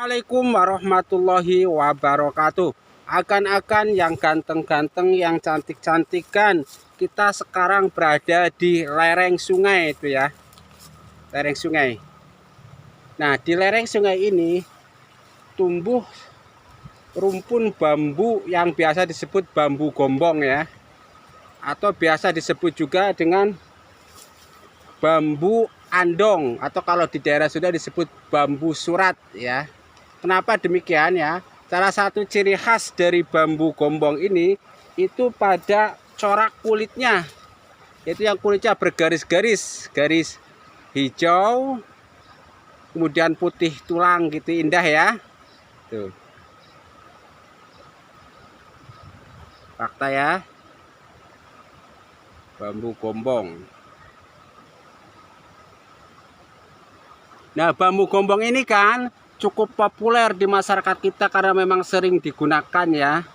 Assalamualaikum warahmatullahi wabarakatuh. Akan-akan yang ganteng-ganteng, yang cantik-cantikan, kita sekarang berada di lereng sungai itu ya. Lereng sungai. Nah, di lereng sungai ini tumbuh rumpun bambu yang biasa disebut bambu gombong ya. Atau biasa disebut juga dengan bambu andong, atau kalau di daerah Sunda disebut bambu surat ya. Kenapa demikian ya? Salah satu ciri khas dari bambu gombong ini itu pada corak kulitnya. Itu yang kulitnya bergaris-garis, garis hijau, kemudian putih tulang gitu, indah ya. Tuh. Fakta ya. Bambu gombong. Nah, bambu gombong ini kan cukup populer di masyarakat kita karena memang sering digunakan ya.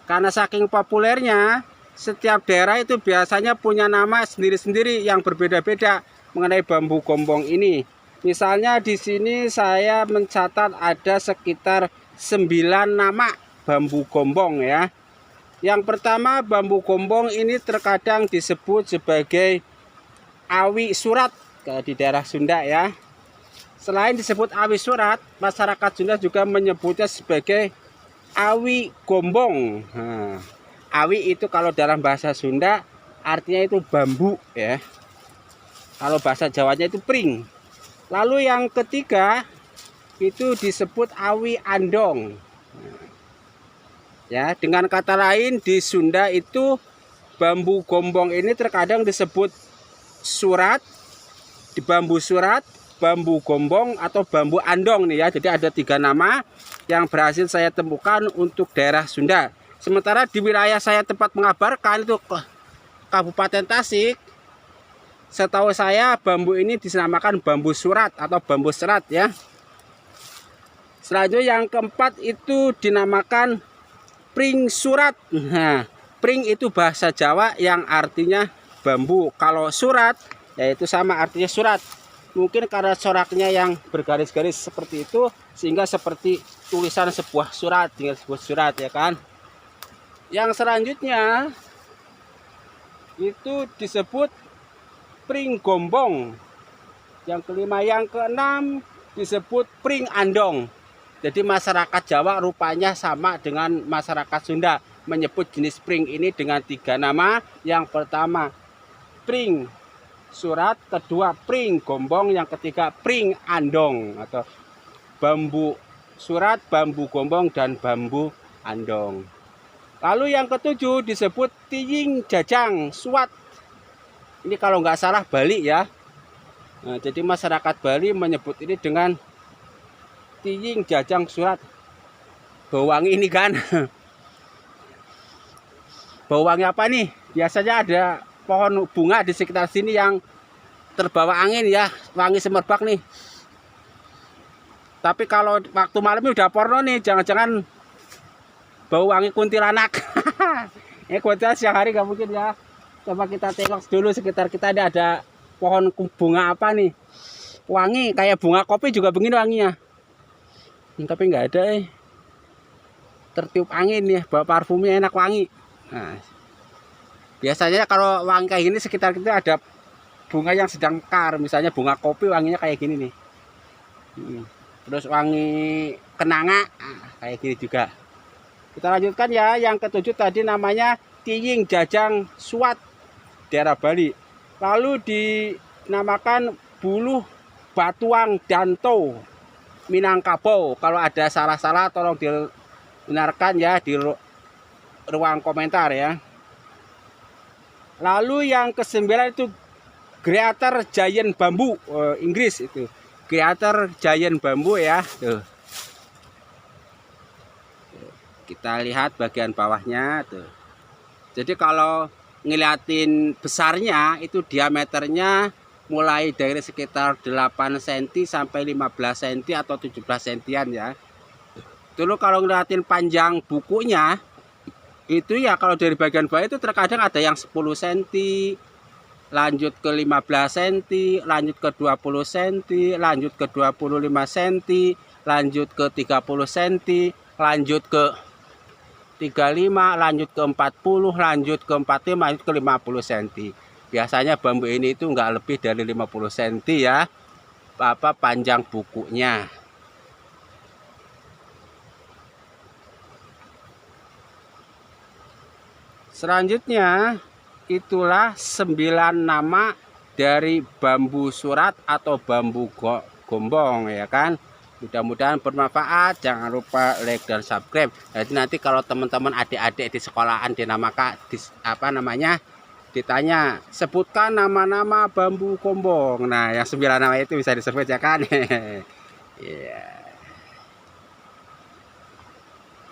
Karena saking populernya, setiap daerah itu biasanya punya nama sendiri-sendiri yang berbeda-beda mengenai bambu gombong ini. Misalnya di sini saya mencatat ada sekitar 9 nama bambu gombong ya. Yang pertama, bambu gombong ini terkadang disebut sebagai awi surat di daerah Sunda ya. Selain disebut awi surat, masyarakat Sunda juga menyebutnya sebagai awi gombong. Nah, awi itu kalau dalam bahasa Sunda artinya itu bambu ya. Kalau bahasa Jawanya itu pring. Lalu yang ketiga itu disebut awi andong. Ya, dengan kata lain di Sunda itu bambu gombong ini terkadang disebut surat, di bambu surat, bambu gombong atau bambu andong nih ya. Jadi ada 3 nama yang berhasil saya temukan untuk daerah Sunda. Sementara di wilayah saya tempat mengabarkan itu Kabupaten Tasik, setahu saya bambu ini dinamakan bambu surat atau bambu serat ya. Selanjutnya yang keempat itu dinamakan pring surat. Nah, pring itu bahasa Jawa yang artinya bambu. Kalau surat yaitu sama artinya surat. Mungkin karena coraknya yang bergaris-garis seperti itu sehingga seperti tulisan sebuah surat, tinggal sebuah surat ya kan. Yang selanjutnya itu disebut pring gombong. Yang kelima, yang keenam disebut pring andong. Jadi masyarakat Jawa rupanya sama dengan masyarakat Sunda menyebut jenis pring ini dengan 3 nama. Yang pertama pring surat, kedua pring gombong, yang ketiga pring andong atau bambu surat, bambu gombong, dan bambu andong. Lalu yang ketujuh disebut tiying jajang suat. Ini kalau nggak salah Bali ya. Nah, jadi masyarakat Bali menyebut ini dengan tiying jajang surat. Bau wangi ini kan. Bau wangi apa nih? Biasanya ada pohon bunga di sekitar sini yang terbawa angin ya, wangi semerbak nih. Tapi kalau waktu malam ini udah porno nih, jangan-jangan bau wangi kuntilanak. Ini kuntilanak siang hari nggak mungkin ya. Coba kita tengok dulu sekitar kita ada pohon bunga apa nih. Wangi kayak bunga kopi juga begini wanginya. Tapi nggak ada tertiup angin ya, bawa parfumnya enak wangi. Nah, biasanya kalau wangi kayak gini sekitar kita ada bunga yang sedang mekar, misalnya bunga kopi wanginya kayak gini nih. Terus wangi kenanga kayak gini juga. Kita lanjutkan ya, yang ketujuh tadi namanya tiying jajang suat daerah Bali. Lalu dinamakan buluh batuang danto Minangkabau. Kalau ada salah-salah tolong dibenarkan ya di ruang komentar ya. Lalu yang ke-9 itu Greater Giant Bambu, Inggris itu. Greater Giant Bambu ya. Tuh. Kita lihat bagian bawahnya tuh. Jadi kalau ngeliatin besarnya itu diameternya mulai dari sekitar 8 cm sampai 15 cm atau 17 cm ya. Dulu kalau ngeliatin panjang bukunya itu ya kalau dari bagian bawah itu terkadang ada yang 10 cm, lanjut ke 15 cm, lanjut ke 20 cm, lanjut ke 25 cm, lanjut ke 30 cm, lanjut ke 35, lanjut ke 40, lanjut ke 45, lanjut ke 50 cm. Biasanya bambu ini itu enggak lebih dari 50 cm ya, panjang bukunya. Selanjutnya, itulah 9 nama dari bambu surat atau bambu gombong ya kan. Mudah-mudahan bermanfaat. Jangan lupa like dan subscribe. Jadi nanti kalau teman-teman adik-adik di sekolahan dinamakan ditanya sebutkan nama-nama bambu gombong. Nah, yang 9 nama itu bisa disebut ya kan. Yeah.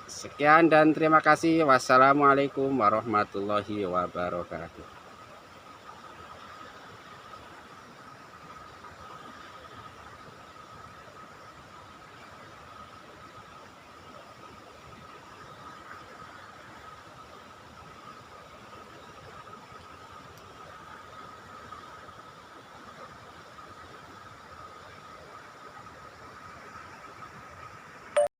Sekian dan terima kasih. Wassalamualaikum warahmatullahi wabarakatuh.